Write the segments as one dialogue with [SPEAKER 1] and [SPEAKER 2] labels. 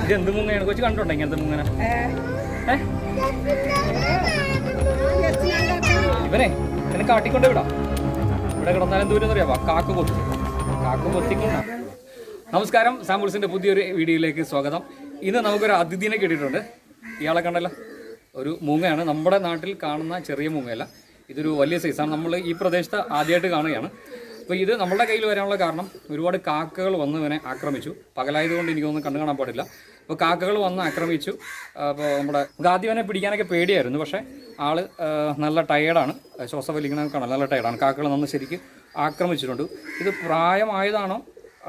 [SPEAKER 1] ഇതെന്ത് മുങ്ങയാണ് കൊച്ചു കണ്ടോണ്ടോ ഇങ്ങനത്തെ മുങ്ങനെ? ഇവനെ ഇങ്ങനെ കാട്ടിക്കൊണ്ട് വിടാം. ഇവിടെ കിടന്നാലും ദൂരം അറിയാവാ കാക്ക കൊത്തിക്കൊണ്ട. നമസ്കാരം, സാമ്പിൾസിൻ്റെ പുതിയൊരു വീഡിയോയിലേക്ക് സ്വാഗതം. ഇന്ന് നമുക്കൊരു അതിഥിനെ കിട്ടിയിട്ടുണ്ട്. ഇയാളെ കണ്ടല്ലോ, ഒരു മൂങ്ങയാണ്. നമ്മുടെ നാട്ടിൽ കാണുന്ന ചെറിയ മൂങ്ങയല്ല, ഇതൊരു വലിയ സൈസാണ്. നമ്മൾ ഈ പ്രദേശത്ത് ആദ്യമായിട്ട് കാണുകയാണ്. അപ്പോൾ ഇത് നമ്മുടെ കയ്യിൽ വരാനുള്ള കാരണം ഒരുപാട് കാക്കകൾ വന്ന് ഇവനെ ആക്രമിച്ചു. പകലായതുകൊണ്ട് എനിക്കൊന്നും കണ്ടു കാണാൻ പാടില്ല. അപ്പോൾ കാക്കകൾ വന്ന് ആക്രമിച്ചു. അപ്പോൾ നമ്മുടെ ആദ്യവനെ പിടിക്കാനൊക്കെ പേടിയായിരുന്നു. പക്ഷേ ആൾ നല്ല ടയേർഡാണ്, ശ്വാസം വലിക്കണമൊക്കെ നല്ല ടയേർഡാണ്. കാക്കകൾ നന്ന് ശരിക്ക് ആക്രമിച്ചിട്ടുണ്ട്. ഇത് പ്രായമായതാണോ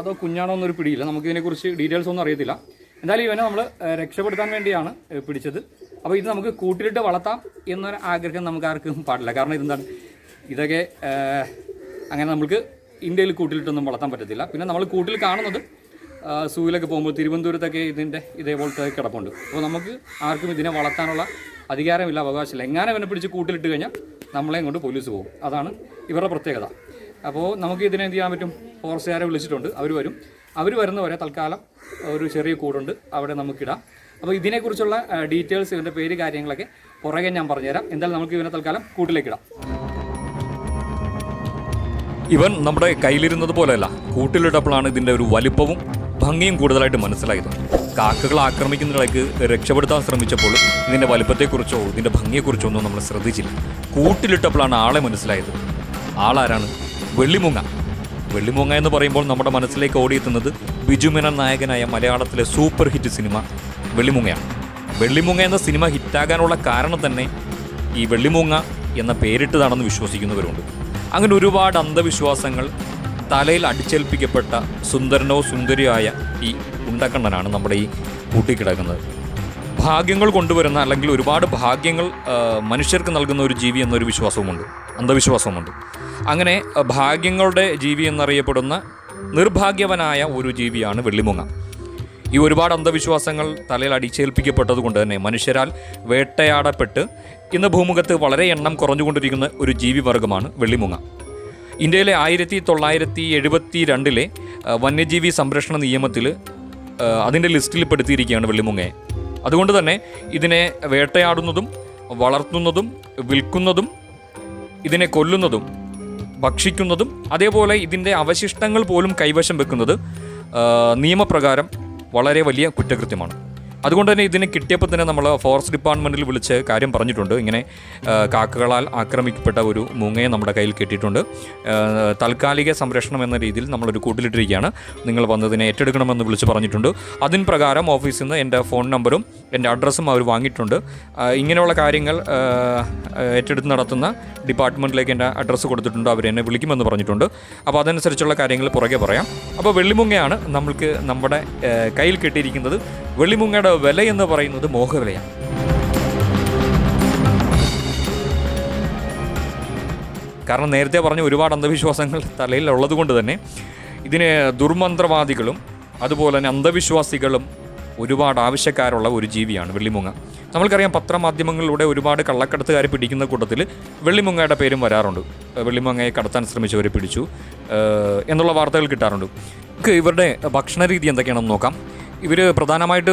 [SPEAKER 1] അതോ കുഞ്ഞാണോ എന്നൊരു പിടിയില്ല. നമുക്കിതിനെക്കുറിച്ച് ഡീറ്റെയിൽസ് ഒന്നും അറിയത്തില്ല. എന്തായാലും ഇവനെ നമ്മൾ രക്ഷപ്പെടുത്താൻ വേണ്ടിയാണ് പിടിച്ചത്. അപ്പോൾ ഇത് നമുക്ക് കൂട്ടിലിട്ട് വളർത്താം എന്നൊരു ആഗ്രഹം നമുക്ക് ആർക്കും പാടില്ല. കാരണം ഇതെന്താണ്, ഇതൊക്കെ അങ്ങനെ നമുക്ക് ഇന്ത്യയിൽ കൂട്ടിലിട്ടൊന്നും വളർത്താൻ പറ്റത്തില്ല. പിന്നെ നമ്മൾ കൂട്ടിൽ കാണുന്നത് സൂവിലൊക്കെ പോകുമ്പോൾ തിരുവനന്തപുരത്തൊക്കെ ഇതിൻ്റെ ഇതേപോലത്തെ കിടപ്പുണ്ട്. അപ്പോൾ നമുക്ക് ആർക്കും ഇതിനെ വളർത്താനുള്ള അധികാരമില്ല, അവകാശമില്ല. എങ്ങനെ ഇവനെ പിടിച്ച് കൂട്ടിലിട്ട് കഴിഞ്ഞാൽ നമ്മളെയും കൊണ്ട് പോലീസ് പോകും. അതാണ് ഇവരുടെ പ്രത്യേകത. അപ്പോൾ നമുക്ക് ഇതിനെ എന്ത് ചെയ്യാൻ പറ്റും, ഫോറസ്റ്റുകാരെ വിളിച്ചിട്ടുണ്ട്, അവർ വരും. അവർ വരുന്നവരെ തൽക്കാലം ഒരു ചെറിയ കൂടുണ്ട്, അവിടെ നമുക്കിടാം. അപ്പോൾ ഇതിനെക്കുറിച്ചുള്ള ഡീറ്റെയിൽസ്, ഇതിൻ്റെ പേര്, കാര്യങ്ങളൊക്കെ പുറകെ ഞാൻ പറഞ്ഞുതരാം. എന്തായാലും നമുക്ക് ഇവനെ തൽക്കാലം കൂട്ടിലേക്കിടാം. ഇവൻ നമ്മുടെ കയ്യിലിരുന്നത് പോലെയല്ല, കൂട്ടിലിട്ടപ്പോഴാണ് ഇതിൻ്റെ ഒരു വലിപ്പവും ഭംഗിയും കൂടുതലായിട്ട് മനസ്സിലായത്. കാക്കകൾ ആക്രമിക്കുന്നതിലേക്ക് രക്ഷപ്പെടുത്താൻ ശ്രമിച്ചപ്പോൾ ഇതിൻ്റെ വലിപ്പത്തെക്കുറിച്ചോ ഇതിൻ്റെ ഭംഗിയെക്കുറിച്ചോ ഒന്നും നമ്മൾ ശ്രദ്ധിച്ചില്ല. കൂട്ടിലിട്ടപ്പോഴാണ് ആളെ മനസ്സിലായത്. ആളാരാണ്? വെള്ളിമൂങ്ങ. വെള്ളിമൂങ്ങ എന്ന് പറയുമ്പോൾ നമ്മുടെ മനസ്സിലേക്ക് ഓടിയെത്തുന്നത് ബിജുമേനോൻ നായകനായ മലയാളത്തിലെ സൂപ്പർ ഹിറ്റ് സിനിമ വെള്ളിമൂങ്ങയാണ്. വെള്ളിമൂങ്ങ എന്ന സിനിമ ഹിറ്റാകാനുള്ള കാരണം തന്നെ ഈ വെള്ളിമൂങ്ങ എന്ന പേരിട്ടതാണെന്ന് വിശ്വസിക്കുന്നവരുണ്ട്. അങ്ങനെ ഒരുപാട് അന്ധവിശ്വാസങ്ങൾ തലയിൽ അടിച്ചേൽപ്പിക്കപ്പെട്ട സുന്ദരനോ സുന്ദരിയായ ഈ ഉണ്ടക്കണ്ണനാണ് നമ്മുടെ ഈ കൂട്ടിക്കിടക്കുന്നത്. ഭാഗ്യങ്ങൾ കൊണ്ടുവരുന്ന, അല്ലെങ്കിൽ ഒരുപാട് ഭാഗ്യങ്ങൾ മനുഷ്യർക്ക് നൽകുന്ന ഒരു ജീവി എന്നൊരു വിശ്വാസവുമുണ്ട്, അന്ധവിശ്വാസവുമുണ്ട്. അങ്ങനെ ഭാഗ്യങ്ങളുടെ ജീവി എന്നറിയപ്പെടുന്ന നിർഭാഗ്യവനായ ഒരു ജീവിയാണ് വെള്ളിമൂങ്ങ. ഈ ഒരുപാട് അന്ധവിശ്വാസങ്ങൾ തലയിൽ അടിച്ചേൽപ്പിക്കപ്പെട്ടത് കൊണ്ട് തന്നെ മനുഷ്യരാൽ വേട്ടയാടപ്പെട്ട് ഇന്ന് ഭൂമുഖത്ത് വളരെ എണ്ണം കുറഞ്ഞുകൊണ്ടിരിക്കുന്ന ഒരു ജീവിവർഗമാണ് വെള്ളിമൂങ്ങ. ഇന്ത്യയിലെ 1972 വന്യജീവി സംരക്ഷണ നിയമത്തിൽ അതിൻ്റെ ലിസ്റ്റിൽ പെടുത്തിയിരിക്കുകയാണ് വെള്ളിമൂങ്ങയെ. അതുകൊണ്ട് തന്നെ ഇതിനെ വേട്ടയാടുന്നതും വളർത്തുന്നതും വിൽക്കുന്നതും ഇതിനെ കൊല്ലുന്നതും ഭക്ഷിക്കുന്നതും അതേപോലെ ഇതിൻ്റെ അവശിഷ്ടങ്ങൾ പോലും കൈവശം വെക്കുന്നത് നിയമപ്രകാരം വളരെ വലിയ കുറ്റകൃത്യമാണ്. അതുകൊണ്ട് തന്നെ ഇതിനെ കിട്ടിയപ്പോൾ തന്നെ നമ്മൾ ഫോറസ്റ്റ് ഡിപ്പാർട്ട്മെൻറ്റിൽ വിളിച്ച് കാര്യം പറഞ്ഞിട്ടുണ്ട്. ഇങ്ങനെ കാക്കകളാൽ ആക്രമിക്കപ്പെട്ട ഒരു മൂങ്ങയെ നമ്മുടെ കയ്യിൽ കിട്ടിയിട്ടുണ്ട്. താൽക്കാലിക സംരക്ഷണം എന്ന രീതിയിൽ നമ്മളൊരു കൂട്ടിലിട്ടിരിക്കുകയാണ്. നിങ്ങൾ വന്നതിനെ ഏറ്റെടുക്കണമെന്ന് വിളിച്ച് പറഞ്ഞിട്ടുണ്ട്. അതിന് പ്രകാരം ഓഫീസിൽ നിന്ന് എൻ്റെ ഫോൺ നമ്പറും എൻ്റെ അഡ്രസ്സും അവർ വാങ്ങിയിട്ടുണ്ട്. ഇങ്ങനെയുള്ള കാര്യങ്ങൾ ഏറ്റെടുത്ത് നടത്തുന്ന ഡിപ്പാർട്ട്മെൻറ്റിലേക്ക് എൻ്റെ അഡ്രസ്സ് കൊടുത്തിട്ടുണ്ട്. അവരെന്നെ വിളിക്കുമെന്ന് പറഞ്ഞിട്ടുണ്ട്. അപ്പോൾ അതനുസരിച്ചുള്ള കാര്യങ്ങൾ പുറകെ പറയാം. അപ്പോൾ വെള്ളിമൂങ്ങയാണ് നമ്മൾക്ക് നമ്മുടെ കയ്യിൽ കിട്ടിയിരിക്കുന്നത്. വെള്ളിമൂങ്ങയുടെ വില എന്ന് പറയുന്നത് മോഹവിലയാണ്. കാരണം നേരത്തെ പറഞ്ഞ ഒരുപാട് അന്ധവിശ്വാസങ്ങൾ തലയിൽ ഉള്ളത് കൊണ്ട് തന്നെ ഇതിന് ദുർമന്ത്രവാദികളും അതുപോലെ തന്നെ അന്ധവിശ്വാസികളും ഒരുപാട് ആവശ്യക്കാരുള്ള ഒരു ജീവിയാണ് വെള്ളിമൂങ്ങ. നമ്മൾക്കറിയാം, പത്രമാധ്യമങ്ങളിലൂടെ ഒരുപാട് കള്ളക്കടത്തുകാരെ പിടിക്കുന്ന കൂട്ടത്തിൽ വെള്ളിമൂങ്ങയുടെ പേരും വരാറുണ്ട്. വെള്ളിമൂങ്ങയെ കടത്താൻ ശ്രമിച്ചവരെ പിടിച്ചു എന്നുള്ള വാർത്തകൾ കിട്ടാറുണ്ട്. ഇവരുടെ ഭക്ഷണ രീതി എന്തൊക്കെയാണെന്ന് നോക്കാം. ഇവർ പ്രധാനമായിട്ട്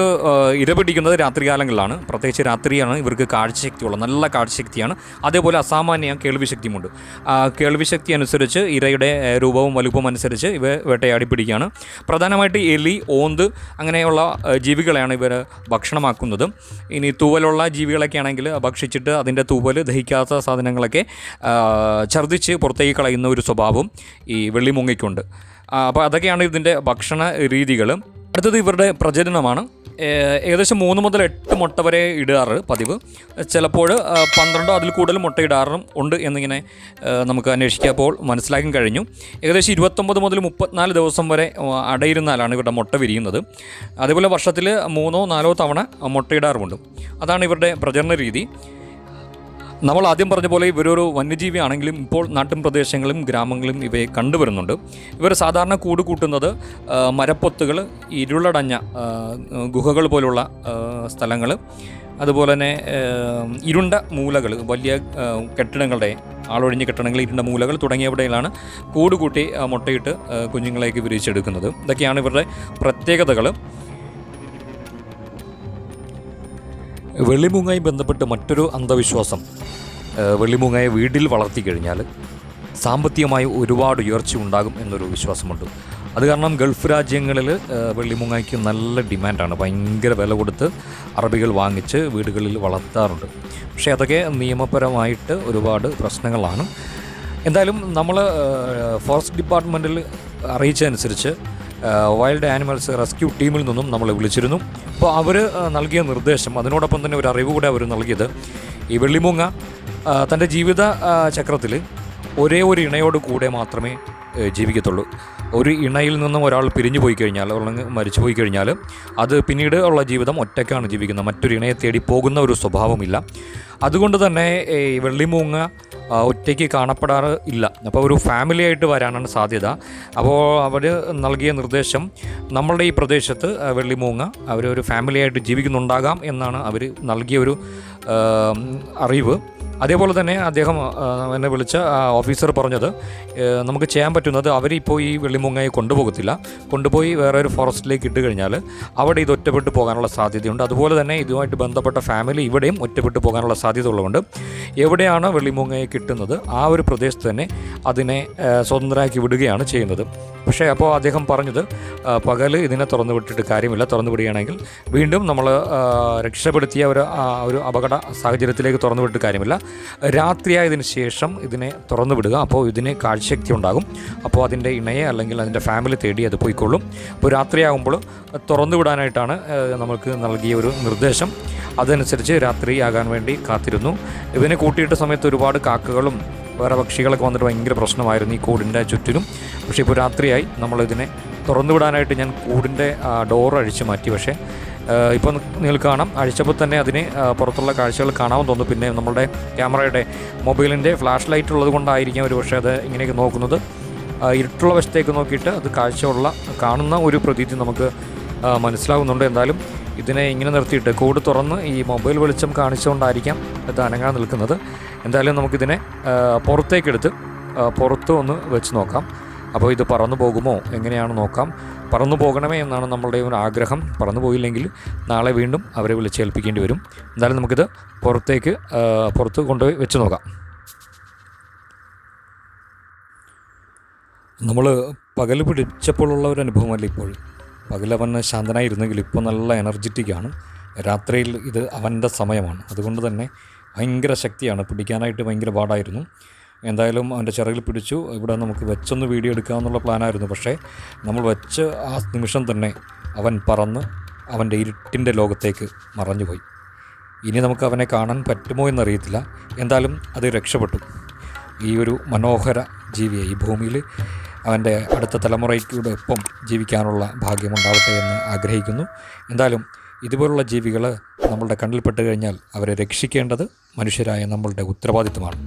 [SPEAKER 1] ഇരപിടിക്കുന്നത് രാത്രികാലങ്ങളിലാണ്. പ്രത്യേകിച്ച് രാത്രിയാണ് ഇവർക്ക് കാഴ്ചശക്തിയുള്ള, നല്ല കാഴ്ചശക്തിയാണ്. അതേപോലെ അസാമാന്യ കേൾവിശക്തിയുമുണ്ട്. കേൾവിശക്തി അനുസരിച്ച് ഇരയുടെ രൂപവും വലുപ്പവും അനുസരിച്ച് ഇവ വേട്ടയാടി പിടിക്കുകയാണ്. പ്രധാനമായിട്ട് എലി, ഓന്ത് അങ്ങനെയുള്ള ജീവികളെയാണ് ഇവർ ഭക്ഷണമാക്കുന്നത്. ഇനി തൂവലുള്ള ജീവികളൊക്കെ ആണെങ്കിൽ ഭക്ഷിച്ചിട്ട് അതിൻ്റെ തൂവൽ ദഹിക്കാത്ത സാധനങ്ങളൊക്കെ ഛർദ്ദിച്ച് പുറത്തേക്ക് കളയുന്ന ഒരു സ്വഭാവം ഈ വെള്ളിമൂങ്ങയ്ക്കുണ്ട്. അപ്പോൾ അതൊക്കെയാണ് ഇതിൻ്റെ ഭക്ഷണ രീതികൾ. അടുത്തത് ഇവരുടെ പ്രജനനമാണ്. ഏകദേശം 3 മുതൽ 8 മുട്ട വരെ ഇടാറ് പതിവ്. ചിലപ്പോൾ 12 അതിൽ കൂടുതൽ മുട്ട ഇടാറും ഉണ്ട് എന്നിങ്ങനെ നമുക്ക് അന്വേഷിക്കുമ്പോൾ മനസ്സിലാക്കാൻ കഴിഞ്ഞു. ഏകദേശം 29 മുതൽ 34 ദിവസം വരെ അടയിരുന്നാലാണ് ഇവരുടെ മുട്ട വിരിയുന്നത്. അതേപോലെ വർഷത്തിൽ 3-4 തവണ മുട്ടയിടാറുമുണ്ട്. അതാണ് ഇവരുടെ പ്രജനന രീതി. നമ്മൾ ആദ്യം പറഞ്ഞ പോലെ ഇവരൊരു വന്യജീവി ആണെങ്കിലും ഇപ്പോൾ നാട്ടിൻ പ്രദേശങ്ങളും ഗ്രാമങ്ങളും ഇവയെ കണ്ടുവരുന്നുണ്ട്. ഇവർ സാധാരണ കൂട് കൂട്ടുന്നത് മരപ്പൊത്തുകൾ, ഇരുളടഞ്ഞ ഗുഹകൾ പോലുള്ള സ്ഥലങ്ങൾ, അതുപോലെ തന്നെ ഇരുണ്ട മൂലകൾ, വലിയ കെട്ടിടങ്ങളുടെ, ആളൊഴിഞ്ഞ കെട്ടിടങ്ങൾ, ഇരുണ്ട മൂലകൾ തുടങ്ങിയവിടെയാണ് കൂട് കൂട്ടി മുട്ടയിട്ട് കുഞ്ഞുങ്ങളേക്ക് വിരിച്ചെടുക്കുന്നത്. ഇതൊക്കെയാണ് ഇവരുടെ പ്രത്യേകതകൾ. വെള്ളിമൂങ്ങായി ബന്ധപ്പെട്ട് മറ്റൊരു അന്ധവിശ്വാസം, വെള്ളിമൂങ്ങയെ വീട്ടിൽ വളർത്തി കഴിഞ്ഞാൽ സാമ്പത്തികമായി ഒരുപാട് ഉയർച്ച ഉണ്ടാകും എന്നൊരു വിശ്വാസമുണ്ട്. അത് കാരണം ഗൾഫ് രാജ്യങ്ങളിൽ വെള്ളിമൂങ്ങയ്ക്ക് നല്ല ഡിമാൻഡാണ്. ഭയങ്കര വില കൊടുത്ത് അറബികൾ വാങ്ങിച്ച് വീടുകളിൽ വളർത്താറുണ്ട്. പക്ഷേ അതൊക്കെ നിയമപരമായിട്ട് ഒരുപാട് പ്രശ്നങ്ങളാണ്. എന്തായാലും നമ്മൾ ഫോറസ്റ്റ് ഡിപ്പാർട്ട്മെൻറ്റിൽ അറിയിച്ചതനുസരിച്ച് വൈൽഡ് ആനിമൽസ് റെസ്ക്യൂ ടീമിൽ നിന്നും നമ്മളെ വിളിച്ചിരുന്നു. അപ്പോൾ അവർ നൽകിയ നിർദ്ദേശം, അതിനോടൊപ്പം തന്നെ ഒരു അറിവ് കൂടെ അവർ നൽകിയത്, ഈ വെള്ളിമൂങ്ങ തൻ്റെ ജീവിത ചക്രത്തിൽ ഒരേ ഒരു ഇണയോട് കൂടെ മാത്രമേ ജീവിക്കത്തുള്ളൂ. ഒരു ഇണയിൽ നിന്നും ഒരാൾ പിരിഞ്ഞു പോയി കഴിഞ്ഞാൽ, അല്ലെങ്കിൽ മരിച്ചു പോയി കഴിഞ്ഞാൽ അത് പിന്നീട് ഉള്ള ജീവിതം ഒറ്റയ്ക്കാണ് ജീവിക്കുന്നത്. മറ്റൊരു ഇണയെ തേടി പോകുന്ന ഒരു സ്വഭാവമില്ല. അതുകൊണ്ട് തന്നെ ഈ വെള്ളിമൂങ്ങ ഒറ്റയ്ക്ക് കാണപ്പെടാറ് ഇല്ല. അപ്പോൾ ഒരു ഫാമിലി ആയിട്ട് വരാനാണ് സാധ്യത. അപ്പോൾ അവർ നൽകിയ നിർദ്ദേശം, നമ്മളുടെ ഈ പ്രദേശത്ത് വെള്ളിമൂങ്ങ അവരൊരു ഫാമിലി ആയിട്ട് ജീവിക്കുന്നുണ്ടാകാം എന്നാണ് അവർ നൽകിയ ഒരു അറിവ്. അതേപോലെ തന്നെ അദ്ദേഹം എന്നെ വിളിച്ച ഓഫീസർ പറഞ്ഞത്, നമുക്ക് ചെയ്യാൻ പറ്റുന്നത് അവരിപ്പോൾ ഈ വെള്ളിമൂങ്ങയെ കൊണ്ടുപോകത്തില്ല, കൊണ്ടുപോയി വേറെ ഒരു ഫോറസ്റ്റിലേക്ക് ഇട്ട് കഴിഞ്ഞാൽ അവിടെ ഇത് ഒറ്റപ്പെട്ടു പോകാനുള്ള സാധ്യതയുണ്ട്. അതുപോലെ തന്നെ ഇതുമായിട്ട് ബന്ധപ്പെട്ട ഫാമിലി ഇവിടെയും ഒറ്റപ്പെട്ടു പോകാനുള്ള സാധ്യത ഉള്ളതുകൊണ്ട് എവിടെയാണ് വെള്ളിമൂങ്ങയെ കിട്ടുന്നത് ആ ഒരു പ്രദേശത്ത് തന്നെ അതിനെ സ്വതന്ത്രമാക്കി വിടുകയാണ് ചെയ്യുന്നത്. പക്ഷേ അപ്പോൾ അദ്ദേഹം പറഞ്ഞത്, പകൽ ഇതിനെ തുറന്നു വിട്ടിട്ട് കാര്യമില്ല, തുറന്നു വിടുകയാണെങ്കിൽ വീണ്ടും നമ്മൾ രക്ഷപ്പെടുത്തിയ ഒരു അപകട സാഹചര്യത്തിലേക്ക് തുറന്നു വിട്ടിട്ട് കാര്യമില്ല, രാത്രിയായതിനു ശേഷം ഇതിനെ തുറന്നു വിടുക. അപ്പോൾ ഇതിന് കാഴ്ചശക്തി ഉണ്ടാകും. അപ്പോൾ അതിൻ്റെ ഇണയെ അല്ലെങ്കിൽ അതിൻ്റെ ഫാമിലി തേടി അത് പോയിക്കൊള്ളും. അപ്പോൾ രാത്രിയാകുമ്പോൾ തുറന്നു വിടാനായിട്ടാണ് നമുക്ക് നൽകിയ ഒരു നിർദ്ദേശം. അതനുസരിച്ച് രാത്രിയാകാൻ വേണ്ടി കാത്തിരുന്നു. ഇതിനെ കൂട്ടിയിട്ട സമയത്ത് ഒരുപാട് കാക്കകളും വേറെ പക്ഷികളൊക്കെ വന്നിട്ട് ഭയങ്കര പ്രശ്നമായിരുന്നു ഈ കൂടിൻ്റെ ചുറ്റിനും. പക്ഷേ ഇപ്പോൾ രാത്രിയായി, നമ്മളിതിനെ തുറന്നു വിടാനായിട്ട് ഞാൻ കൂടിൻ്റെ ഡോർ അഴിച്ചു മാറ്റി. പക്ഷേ ഇപ്പോൾ നിങ്ങൾക്ക് കാണാം, അഴിച്ചപ്പോൾ തന്നെ അതിന് പുറത്തുള്ള കാഴ്ചകൾ കാണാമെന്ന് തോന്നുന്നു. പിന്നെ നമ്മളുടെ ക്യാമറയുടെ മൊബൈലിൻ്റെ ഫ്ലാഷ് ലൈറ്റ് ഉള്ളത് കൊണ്ടായിരിക്കാം ഒരു പക്ഷേ അത് ഇങ്ങനെയൊക്കെ നോക്കുന്നത്. ഇരുട്ടുള്ള വശത്തേക്ക് നോക്കിയിട്ട് അത് കാഴ്ചയുള്ള കാണുന്ന ഒരു പ്രതീതി നമുക്ക് മനസ്സിലാകുന്നുണ്ട്. എന്തായാലും ഇതിനെ ഇങ്ങനെ നിർത്തിയിട്ട് കൂട് തുറന്ന് ഈ മൊബൈൽ വെളിച്ചം കാണിച്ചുകൊണ്ടായിരിക്കാം ഇത് അനങ്ങാൻ നിൽക്കുന്നത്. എന്തായാലും നമുക്കിതിനെ പുറത്തേക്കെടുത്ത് പുറത്ത് ഒന്ന് വെച്ച് നോക്കാം. അപ്പോൾ ഇത് പറന്നു പോകുമോ എങ്ങനെയാണ് നോക്കാം. പറന്നു പോകണമേ എന്നാണ് നമ്മളുടെ ഒരു ആഗ്രഹം. പറന്നു പോയില്ലെങ്കിൽ നാളെ വീണ്ടും അവരെ വിളിച്ചേൽപ്പിക്കേണ്ടി വരും. എന്തായാലും നമുക്കിത് പുറത്ത് കൊണ്ടുപോയി വെച്ച് നോക്കാം. നമ്മൾ പകൽ പിടിച്ചപ്പോഴുള്ള ഒരു അനുഭവമല്ല ഇപ്പോൾ. പകൽ അവൻ ശാന്തനായിരുന്നെങ്കിൽ ഇപ്പോൾ നല്ല എനർജറ്റിക്കാണ്. രാത്രിയിൽ ഇത് അവൻ്റെ സമയമാണ്. അതുകൊണ്ട് തന്നെ ഭയങ്കര ശക്തിയാണ്, പിടിക്കാനായിട്ട് ഭയങ്കര പാടായിരുന്നു. എന്തായാലും അവൻ്റെ ചിറകിൽ പിടിച്ചു. ഇവിടെ നമുക്ക് വെച്ചൊന്ന് വീഡിയോ എടുക്കാമെന്നുള്ള പ്ലാനായിരുന്നു. പക്ഷേ നമ്മൾ വെച്ച് ആ നിമിഷം തന്നെ അവൻ പറന്ന് അവൻ്റെ ഇരുട്ടിൻ്റെ ലോകത്തേക്ക് മറഞ്ഞുപോയി. ഇനി നമുക്ക് അവനെ കാണാൻ പറ്റുമോ എന്നറിയത്തില്ല. എന്തായാലും അത് രക്ഷപ്പെട്ടു. ഈ ഒരു മനോഹര ജീവിയെ ഈ ഭൂമിയിൽ അവൻ്റെ അടുത്ത തലമുറയ്ക്കൂടെ ഒപ്പം ജീവിക്കാനുള്ള ഭാഗ്യമുണ്ടാവട്ടെ എന്ന് ആഗ്രഹിക്കുന്നു. എന്തായാലും ഇതുപോലുള്ള ജീവികൾ നമ്മളുടെ കണ്ണിൽപ്പെട്ട് കഴിഞ്ഞാൽ അവരെ രക്ഷിക്കേണ്ടത് മനുഷ്യരായ നമ്മളുടെ ഉത്തരവാദിത്തമാണ്.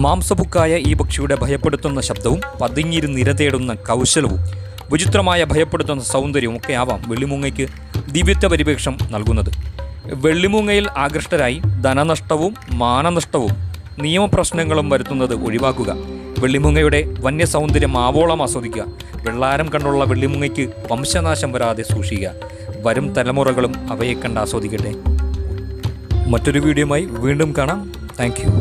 [SPEAKER 1] മാംസബുക്കായ ഈ പക്ഷിയുടെ ഭയപ്പെടുത്തുന്ന ശബ്ദവും പതുങ്ങിയിരുന്ന് ഇര തേടുന്ന കൗശലവും വിചിത്രമായ ഭയപ്പെടുത്തുന്ന സൗന്ദര്യവും ഒക്കെ ആവാം വെള്ളിമൂങ്ങയ്ക്ക് ദിവ്യത്വ പരിവേഷം നൽകുന്നത്. വെള്ളിമൂങ്ങയിൽ ആകൃഷ്ടരായി ധനനഷ്ടവും മാനനഷ്ടവും നിയമപ്രശ്നങ്ങളും വരുത്തുന്നത് ഒഴിവാക്കുക. വെള്ളിമൂങ്ങയുടെ വന്യസൗന്ദര്യം ആവോളം ആസ്വദിക്കുക. വെള്ളാരം കണ്ടുള്ള വെള്ളിമൂങ്ങയ്ക്ക് വംശനാശം വരാതെ സൂക്ഷിക്കുക. വരും തലമുറകളും അവയെ കണ്ട് ആസ്വദിക്കട്ടെ. മറ്റൊരു വീഡിയോയുമായി വീണ്ടും കാണാം. Thank you.